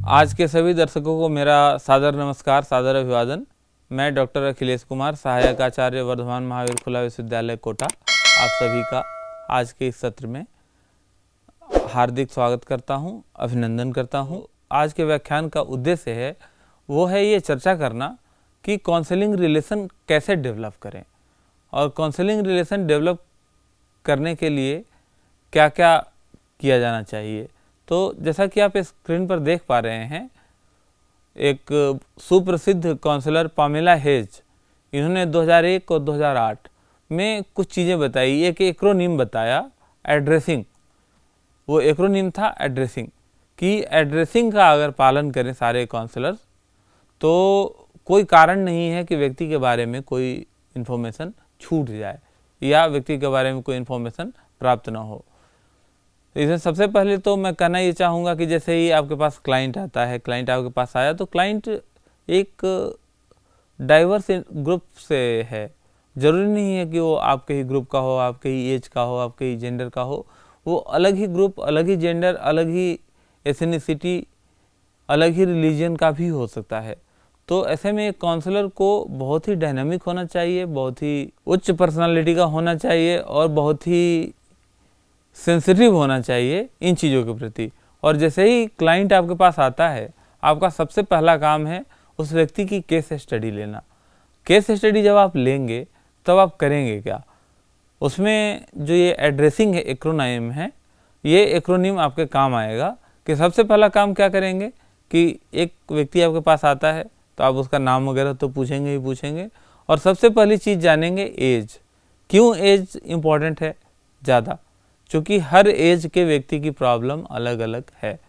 आज के सभी दर्शकों को मेरा सादर नमस्कार, सादर अभिवादन। मैं डॉक्टर अखिलेश कुमार, सहायक आचार्य, वर्धमान महावीर खुला विश्वविद्यालय कोटा, आप सभी का आज के इस सत्र में हार्दिक स्वागत करता हूं, अभिनंदन करता हूं। आज के व्याख्यान का उद्देश्य है वो है ये चर्चा करना कि काउंसलिंग रिलेशन कैसे डेवलप करें और काउंसलिंग रिलेशन डेवलप करने के लिए क्या क्या किया जाना चाहिए। तो जैसा कि आप स्क्रीन पर देख पा रहे हैं, एक सुप्रसिद्ध काउंसलर पामेला हेज, इन्होंने 2001 और 2008 में कुछ चीज़ें बताई। एक एक्रोनिम बताया, एड्रेसिंग। वो एक्रोनिम था एड्रेसिंग, कि एड्रेसिंग का अगर पालन करें सारे काउंसलर्स तो कोई कारण नहीं है कि व्यक्ति के बारे में कोई इन्फॉर्मेशन छूट जाए या व्यक्ति के बारे में कोई इन्फॉर्मेशन प्राप्त ना हो। इसमें सबसे पहले तो मैं कहना ये चाहूँगा कि जैसे ही आपके पास क्लाइंट आता है, क्लाइंट आपके पास आया तो क्लाइंट एक डाइवर्स ग्रुप से है। ज़रूरी नहीं है कि वो आपके ही ग्रुप का हो, आपके ही एज का हो, आपके ही जेंडर का हो। वो अलग ही ग्रुप, अलग ही जेंडर, अलग ही एथनिसिटी, अलग ही रिलीजन का भी हो सकता है। तो ऐसे में एक काउंसलर को बहुत ही डायनामिक होना चाहिए, बहुत ही उच्च पर्सनालिटी का होना चाहिए और बहुत ही सेंसिटिव होना चाहिए इन चीज़ों के प्रति। और जैसे ही क्लाइंट आपके पास आता है, आपका सबसे पहला काम है उस व्यक्ति की केस स्टडी लेना। केस स्टडी जब आप लेंगे तब आप करेंगे क्या, उसमें जो ये एड्रेसिंग है, एक्रोनिम है, ये एक्रोनिम आपके काम आएगा। कि सबसे पहला काम क्या करेंगे कि एक व्यक्ति आपके पास आता है तो आप उसका नाम वगैरह तो पूछेंगे ही पूछेंगे, और सबसे पहली चीज़ जानेंगे एज। क्यों एज इम्पॉर्टेंट है ज़्यादा? क्योंकि हर एज के व्यक्ति की प्रॉब्लम अलग अलग है।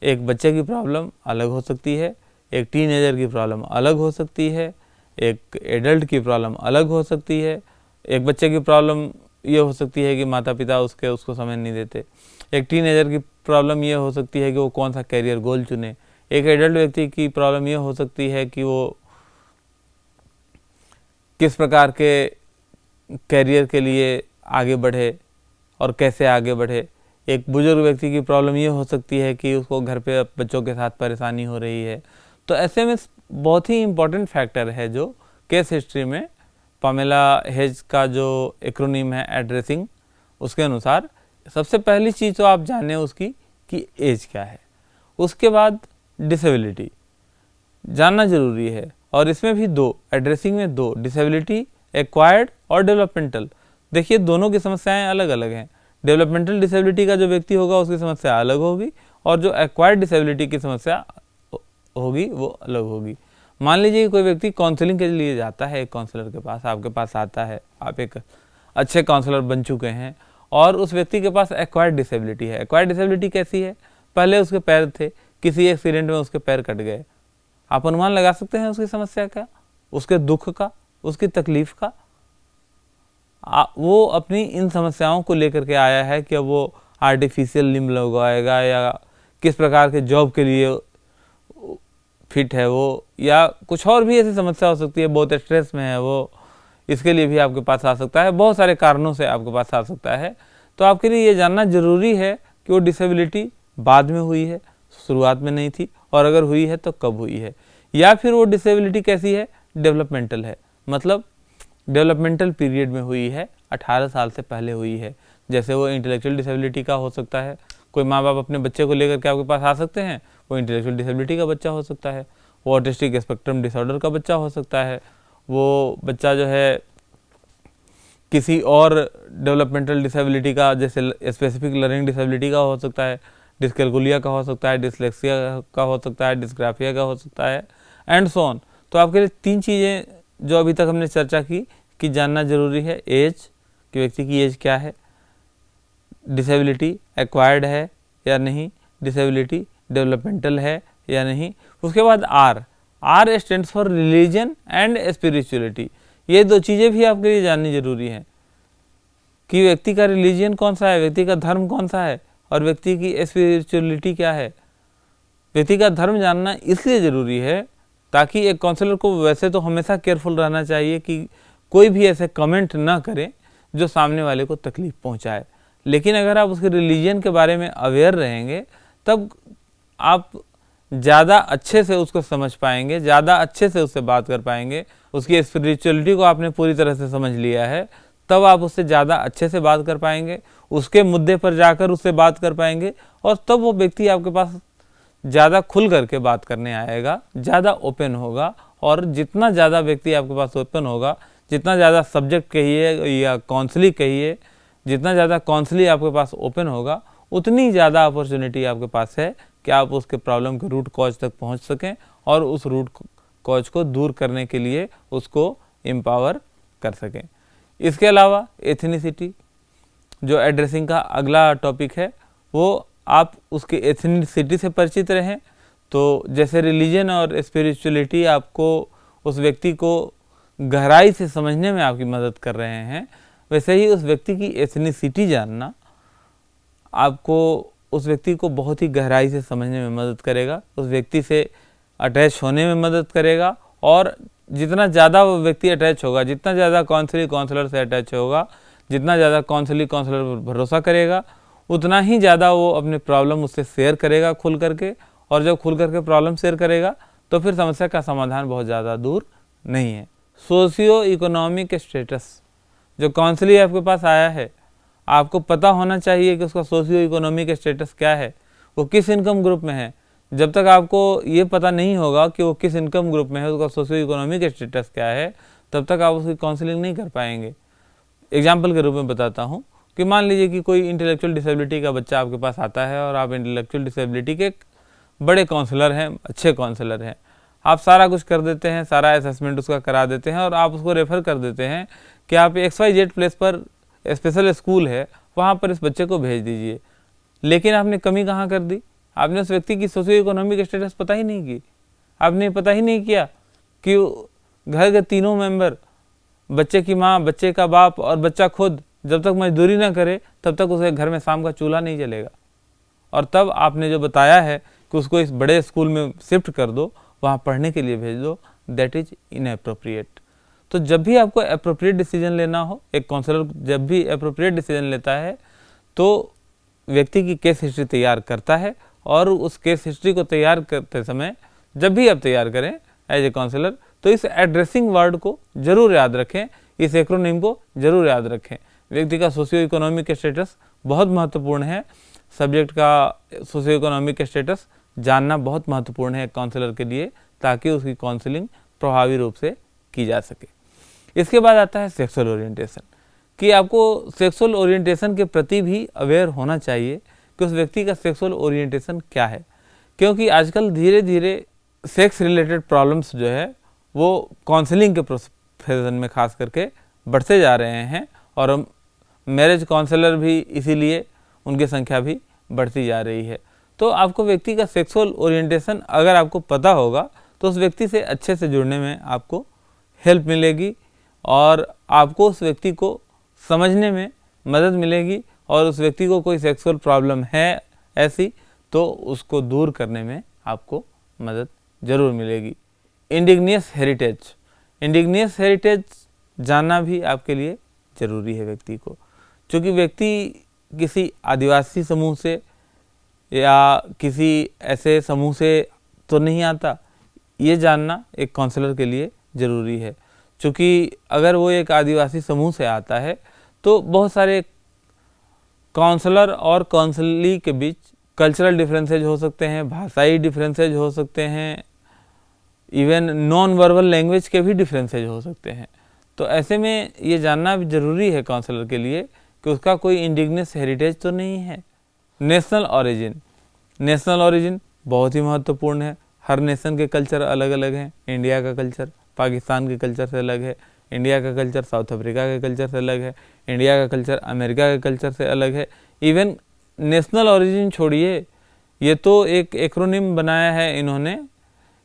एक बच्चे की प्रॉब्लम अलग हो सकती है, एक टीनेजर की प्रॉब्लम अलग हो सकती है, एक एडल्ट की प्रॉब्लम अलग हो सकती है। एक बच्चे की प्रॉब्लम ये हो सकती है कि माता पिता उसको समय नहीं देते। एक टीनेजर की प्रॉब्लम ये हो सकती है कि वो कौन सा कैरियर गोल चुने। एक एडल्ट व्यक्ति की प्रॉब्लम ये हो सकती है कि वो किस प्रकार के कैरियर के लिए आगे बढ़े और कैसे आगे बढ़े। एक बुजुर्ग व्यक्ति की प्रॉब्लम ये हो सकती है कि उसको घर पे बच्चों के साथ परेशानी हो रही है। तो ऐसे में बहुत ही इम्पोर्टेंट फैक्टर है जो केस हिस्ट्री में पामेला हेज का जो एक्रोनिम है एड्रेसिंग, उसके अनुसार सबसे पहली चीज़ तो आप जानें उसकी कि एज क्या है। उसके बाद डिसेबिलिटी जानना ज़रूरी है, और इसमें भी दो, एड्रेसिंग में दो, डिसेबिलिटी एक्वायर्ड और डेवलपमेंटल। देखिए दोनों की समस्याएं अलग अलग हैं। डेवलपमेंटल डिसेबिलिटी का जो व्यक्ति होगा उसकी समस्या अलग होगी, और जो एक्वायर्ड डिसेबिलिटी की समस्या होगी वो अलग होगी। मान लीजिए कि कोई व्यक्ति काउंसलिंग के लिए जाता है, एक काउंसलर के पास, आपके पास आता है, आप एक अच्छे काउंसलर बन चुके हैं और उस व्यक्ति के पास एक्वायर्ड डिसेबिलिटी है। एक्वायर्ड डिसेबिलिटी कैसी है? पहले उसके पैर थे, किसी एक्सीडेंट में उसके पैर कट गए। आप अनुमान लगा सकते हैं उसकी समस्या का, उसके दुख का, उसकी तकलीफ का। वो अपनी इन समस्याओं को लेकर के आया है कि अब वो आर्टिफिशियल लिम्ब लगवाएगा या किस प्रकार के जॉब के लिए फिट है वो, या कुछ और भी ऐसी समस्या हो सकती है, बहुत स्ट्रेस में है वो, इसके लिए भी आपके पास आ सकता है। बहुत सारे कारणों से आपके पास आ सकता है। तो आपके लिए ये जानना ज़रूरी है कि वो डिसेबिलिटी बाद में हुई है, शुरुआत में नहीं थी, और अगर हुई है तो कब हुई है, या फिर वो डिसेबिलिटी कैसी है, डेवलपमेंटल है, मतलब डेवलपमेंटल पीरियड में हुई है, 18 साल से पहले हुई है। जैसे वो इंटेलेक्चुअल डिसेबिलिटी का हो सकता है, कोई माँ बाप अपने बच्चे को लेकर के आपके पास आ सकते हैं, वो इंटेलेक्चुअल डिसेबिलिटी का बच्चा हो सकता है, वो ऑटिस्टिक स्पेक्ट्रम डिसऑर्डर का बच्चा हो सकता है, वो बच्चा जो है किसी और डेवलपमेंटल डिसेबिलिटी का, जैसे स्पेसिफिक लर्निंग डिसेबिलिटी का हो सकता है, डिस्कैलकुलिया का हो सकता है, डिसलेक्सिया का हो सकता है, डिस्ग्राफिया का हो सकता है, एंड सो ऑन। तो आपके लिए तीन चीज़ें जो अभी तक हमने चर्चा की कि जानना जरूरी है, एज कि व्यक्ति की एज क्या है, डिसेबिलिटी एक्वायर्ड है या नहीं, डिसेबिलिटी डेवलपमेंटल है या नहीं। उसके बाद R stands for religion and spirituality. ये दो चीज़ें भी आपके लिए जाननी जरूरी हैं कि व्यक्ति का रिलीजन कौन सा है, व्यक्ति का धर्म कौन सा है, और व्यक्ति की स्पिरिचुअलिटी क्या है। व्यक्ति का धर्म जानना इसलिए ज़रूरी है ताकि एक काउंसलर को वैसे तो हमेशा केयरफुल रहना चाहिए कि कोई भी ऐसे कमेंट ना करे जो सामने वाले को तकलीफ पहुंचाए। लेकिन अगर आप उसके रिलीजन के बारे में अवेयर रहेंगे तब आप ज़्यादा अच्छे से उसको समझ पाएंगे, ज़्यादा अच्छे से उससे बात कर पाएंगे, उसकी स्पिरिचुअलिटी को आपने पूरी तरह से समझ लिया है, तब आप उससे ज़्यादा अच्छे से बात कर पाएंगे, उसके मुद्दे पर जाकर उससे बात कर पाएंगे, और तब वो व्यक्ति आपके पास ज़्यादा खुल करके बात करने आएगा, ज़्यादा ओपन होगा। और जितना ज़्यादा व्यक्ति आपके पास ओपन होगा, जितना ज़्यादा सब्जेक्ट कहिए या काउंसलिंग कहिए, जितना ज़्यादा काउंसलिंग आपके पास ओपन होगा, उतनी ज़्यादा अपॉर्चुनिटी आपके पास है कि आप उसके प्रॉब्लम के रूट कॉज तक पहुंच सकें और उस रूट कॉज को दूर करने के लिए उसको एम्पावर कर सकें। इसके अलावा एथनिसिटी, जो एड्रेसिंग का अगला टॉपिक है, वो आप उसके एथनिसिटी से परिचित रहें। तो जैसे रिलीजन और स्पिरिचुअलिटी आपको उस व्यक्ति को गहराई से समझने में आपकी मदद कर रहे हैं, वैसे ही उस व्यक्ति की एथनिसिटी जानना आपको उस व्यक्ति को बहुत ही गहराई से समझने में मदद करेगा, उस व्यक्ति से अटैच होने में मदद करेगा। और जितना ज़्यादा वो व्यक्ति अटैच होगा, जितना ज़्यादा काउंसलर से अटैच होगा, जितना ज़्यादा काउंसलर पर भरोसा करेगा, उतना ही ज़्यादा वो अपने प्रॉब्लम उससे शेयर करेगा खुल करके। और जब खुल करके प्रॉब्लम शेयर करेगा तो फिर समस्या का समाधान बहुत ज़्यादा दूर नहीं है। सोशियो इकोनॉमिक स्टेटस, जो काउंसलर आपके पास आया है, आपको पता होना चाहिए कि उसका सोशियो इकोनॉमिक स्टेटस क्या है, वो किस इनकम ग्रुप में है। जब तक आपको ये पता नहीं होगा कि वो किस इनकम ग्रुप में है, उसका सोशियो इकोनॉमिक स्टेटस क्या है, तब तक आप उसकी काउंसलिंग नहीं कर पाएंगे। एग्जाम्पल के रूप में बताता हूँ कि मान लीजिए कि कोई इंटेलेक्चुअल डिसेबिलिटी का बच्चा आपके पास आता है और आप इंटेलेक्चुअल डिसेबिलिटी के बड़े काउंसलर हैं, अच्छे काउंसलर हैं, आप सारा कुछ कर देते हैं, सारा असेसमेंट उसका करा देते हैं और आप उसको रेफ़र कर देते हैं कि आप XYZ प्लेस पर स्पेशल स्कूल है, वहाँ पर इस बच्चे को भेज दीजिए। लेकिन आपने कमी कहाँ कर दी? आपने उस व्यक्ति की सोशियो इकोनॉमिक स्टेटस पता ही नहीं की। आपने पता ही नहीं किया कि घर के तीनों मेंबर, बच्चे की माँ, बच्चे का बाप और बच्चा खुद, जब तक मजदूरी ना करे तब तक उसे घर में शाम का चूल्हा नहीं जलेगा। और तब आपने जो बताया है कि उसको इस बड़े स्कूल में शिफ्ट कर दो, वहाँ पढ़ने के लिए भेज दो, दैट इज इनएप्रोप्रिएट। तो जब भी आपको एप्रोप्रिएट डिसीजन लेना हो, एक काउंसलर जब भी एप्रोप्रिएट डिसीजन लेता है तो व्यक्ति की केस हिस्ट्री तैयार करता है, और उस केस हिस्ट्री को तैयार करते समय जब भी आप तैयार करें एज ए काउंसलर, तो इस एड्रेसिंग वर्ड को जरूर याद रखें, इस एक्रोनिम को जरूर याद रखें। व्यक्ति का सोशियो इकोनॉमिक स्टेटस बहुत महत्वपूर्ण है। सब्जेक्ट का सोशियो इकोनॉमिक स्टेटस जानना बहुत महत्वपूर्ण है काउंसलर के लिए, ताकि उसकी काउंसलिंग प्रभावी रूप से की जा सके। इसके बाद आता है सेक्सुअल ओरिएंटेशन, कि आपको सेक्सुअल ओरिएंटेशन के प्रति भी अवेयर होना चाहिए कि उस व्यक्ति का सेक्सुअल ओरिएंटेशन क्या है। क्योंकि आजकल धीरे धीरे सेक्स रिलेटेड प्रॉब्लम्स जो है वो काउंसलिंग के प्रोफेशन में खास करके बढ़ते जा रहे हैं, और मैरिज काउंसलर भी इसीलिए उनकी संख्या भी बढ़ती जा रही है। तो आपको व्यक्ति का सेक्सुअल ओरिएंटेशन अगर आपको पता होगा तो उस व्यक्ति से अच्छे से जुड़ने में आपको हेल्प मिलेगी, और आपको उस व्यक्ति को समझने में मदद मिलेगी, और उस व्यक्ति को कोई सेक्सुअल प्रॉब्लम है ऐसी तो उसको दूर करने में आपको मदद ज़रूर मिलेगी। इंडिग्नियस हेरिटेज, इंडिग्नियस हेरिटेज जानना भी आपके लिए ज़रूरी है व्यक्ति को, क्योंकि व्यक्ति किसी आदिवासी समूह से या किसी ऐसे समूह से तो नहीं आता, ये जानना एक काउंसलर के लिए ज़रूरी है। क्योंकि अगर वो एक आदिवासी समूह से आता है तो बहुत सारे काउंसलर और काउंसली के बीच कल्चरल डिफरेंसेज हो सकते हैं, भाषाई डिफरेंसेज हो सकते हैं, इवन नॉन वर्बल लैंग्वेज के भी डिफरेंसेज हो सकते हैं। तो ऐसे में ये जानना भी ज़रूरी है काउंसलर के लिए कि उसका कोई इंडिजिनस हेरिटेज तो नहीं है। नेशनल ओरिजिन, नेशनल ओरिजिन बहुत ही महत्वपूर्ण है। हर नेशन के कल्चर अलग अलग हैं। इंडिया का कल्चर पाकिस्तान के कल्चर से अलग है, इंडिया का कल्चर साउथ अफ्रीका के कल्चर से अलग है, इंडिया का कल्चर अमेरिका के कल्चर से अलग है। इवन नेशनल ओरिजिन छोड़िए, ये तो एक एक्रोनिम बनाया है इन्होंने,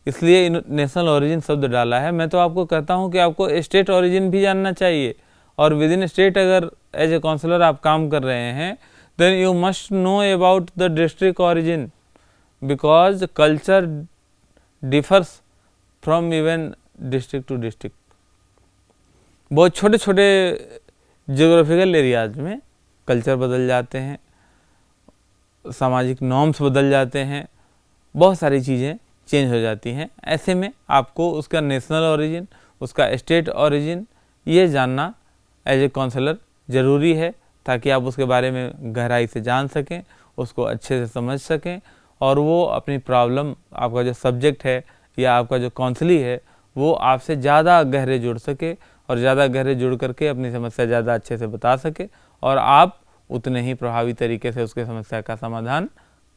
इसलिए नेशनल ओरिजिन शब्द डाला है। मैं तो आपको कहता हूँ कि आपको स्टेट ओरिजिन भी जानना चाहिए, और विद इन स्टेट अगर एज ए काउंसलर आप काम कर रहे हैं then you must know about the district origin, because culture differs from even district to district. बहुत छोटे छोटे जियोग्राफिकल एरियाज में कल्चर बदल जाते हैं, सामाजिक नॉर्म्स बदल जाते हैं, बहुत सारी चीज़ें चेंज हो जाती हैं। ऐसे में आपको उसका नेशनल ओरिजिन, उसका स्टेट ओरिजिन ये जानना एज ए काउंसलर ज़रूरी है, ताकि आप उसके बारे में गहराई से जान सकें, उसको अच्छे से समझ सकें और वो अपनी प्रॉब्लम, आपका जो सब्जेक्ट है या आपका जो काउंसली है वो आपसे ज़्यादा गहरे जुड़ सके और ज़्यादा गहरे जुड़ करके अपनी समस्या ज़्यादा अच्छे से बता सके और आप उतने ही प्रभावी तरीके से उसके समस्या का समाधान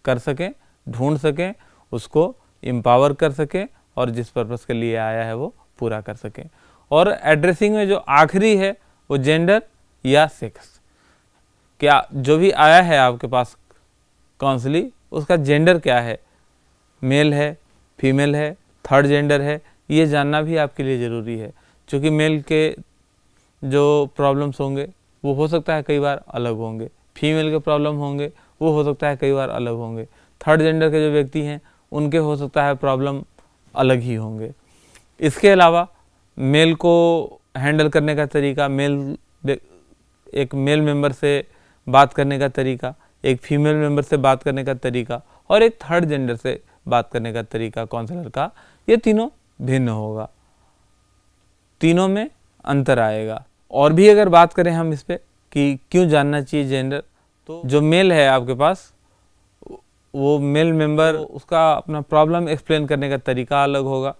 कर सकें, ढूंढ सकें, उसको एम्पावर कर सकें और जिस पर्पस के लिए आया है वो पूरा कर सकें। और एड्रेसिंग में जो आखिरी है वो जेंडर या सेक्स, क्या जो भी आया है आपके पास काउंसली उसका जेंडर क्या है, मेल है, फीमेल है, थर्ड जेंडर है, ये जानना भी आपके लिए ज़रूरी है। क्योंकि मेल के जो प्रॉब्लम्स होंगे वो हो सकता है कई बार अलग होंगे, फीमेल के प्रॉब्लम होंगे वो हो सकता है कई बार अलग होंगे, थर्ड जेंडर के जो व्यक्ति हैं उनके हो सकता है प्रॉब्लम अलग ही होंगे। इसके अलावा मेल को हैंडल करने का तरीका, एक मेल मेंबर से बात करने का तरीका, एक फीमेल मेंबर से बात करने का तरीका और एक थर्ड जेंडर से बात करने का तरीका काउंसलर का, ये तीनों भिन्न होगा, तीनों में अंतर आएगा। और भी अगर बात करें हम इस पे कि क्यों जानना चाहिए जेंडर, तो जो मेल है आपके पास वो मेल मेंबर, उसका अपना प्रॉब्लम एक्सप्लेन करने का तरीका अलग होगा,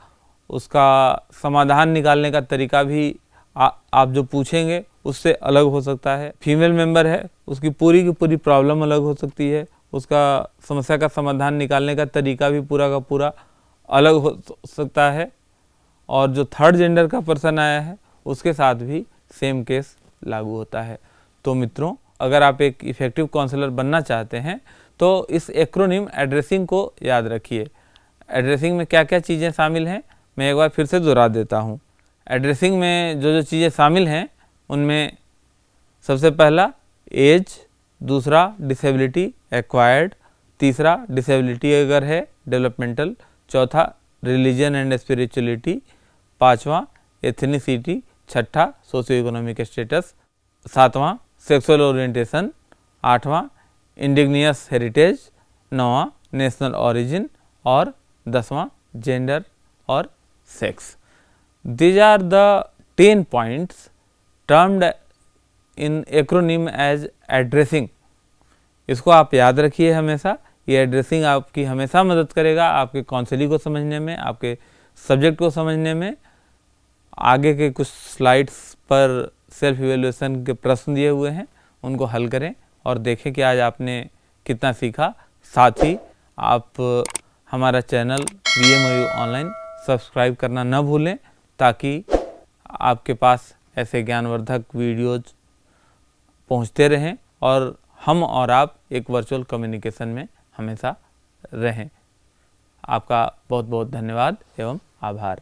उसका समाधान निकालने का तरीका भी आप जो पूछेंगे उससे अलग हो सकता है। फीमेल मेंबर है, उसकी पूरी की पूरी प्रॉब्लम अलग हो सकती है, उसका समस्या का समाधान निकालने का तरीका भी पूरा का पूरा अलग हो सकता है। और जो थर्ड जेंडर का पर्सन आया है उसके साथ भी सेम केस लागू होता है। तो मित्रों, अगर आप एक इफ़ेक्टिव काउंसलर बनना चाहते हैं तो इस एक्रोनिम एड्रेसिंग को याद रखिए। एड्रेसिंग में क्या क्या चीज़ें शामिल हैं मैं एक बार फिर से दोहरा देता हूँ। एड्रेसिंग में जो जो चीज़ें शामिल हैं उनमें सबसे पहला एज, दूसरा डिसेबिलिटी एक्वायर्ड, तीसरा डिसेबिलिटी अगर है डेवलपमेंटल, चौथा रिलीजन एंड स्पिरिचुअलिटी, पाँचवा एथनिसिटी, छठा सोशियो इकोनॉमिक स्टेटस, सातवां सेक्सुअल ओरिएंटेशन, आठवां इंडिग्नियस हेरिटेज, नौवां नेशनल ओरिजिन और 10वां जेंडर और sex. These are the 10 points termed in acronym as addressing। इसको आप याद रखिए हमेशा। ये एड्रेसिंग आपकी हमेशा मदद करेगा आपके काउंसलिंग को समझने में, आपके सब्जेक्ट को समझने में। आगे के कुछ स्लाइड्स पर सेल्फ इवेल्युएशन के प्रश्न दिए हुए हैं, उनको हल करें और देखें कि आज आपने कितना सीखा। साथ ही आप हमारा चैनल VMOU ऑनलाइन सब्सक्राइब करना न भूलें, ताकि आपके पास ऐसे ज्ञानवर्धक वीडियोज पहुंचते रहें और हम और आप एक वर्चुअल कम्युनिकेशन में हमेशा रहें। आपका बहुत बहुत धन्यवाद एवं आभार।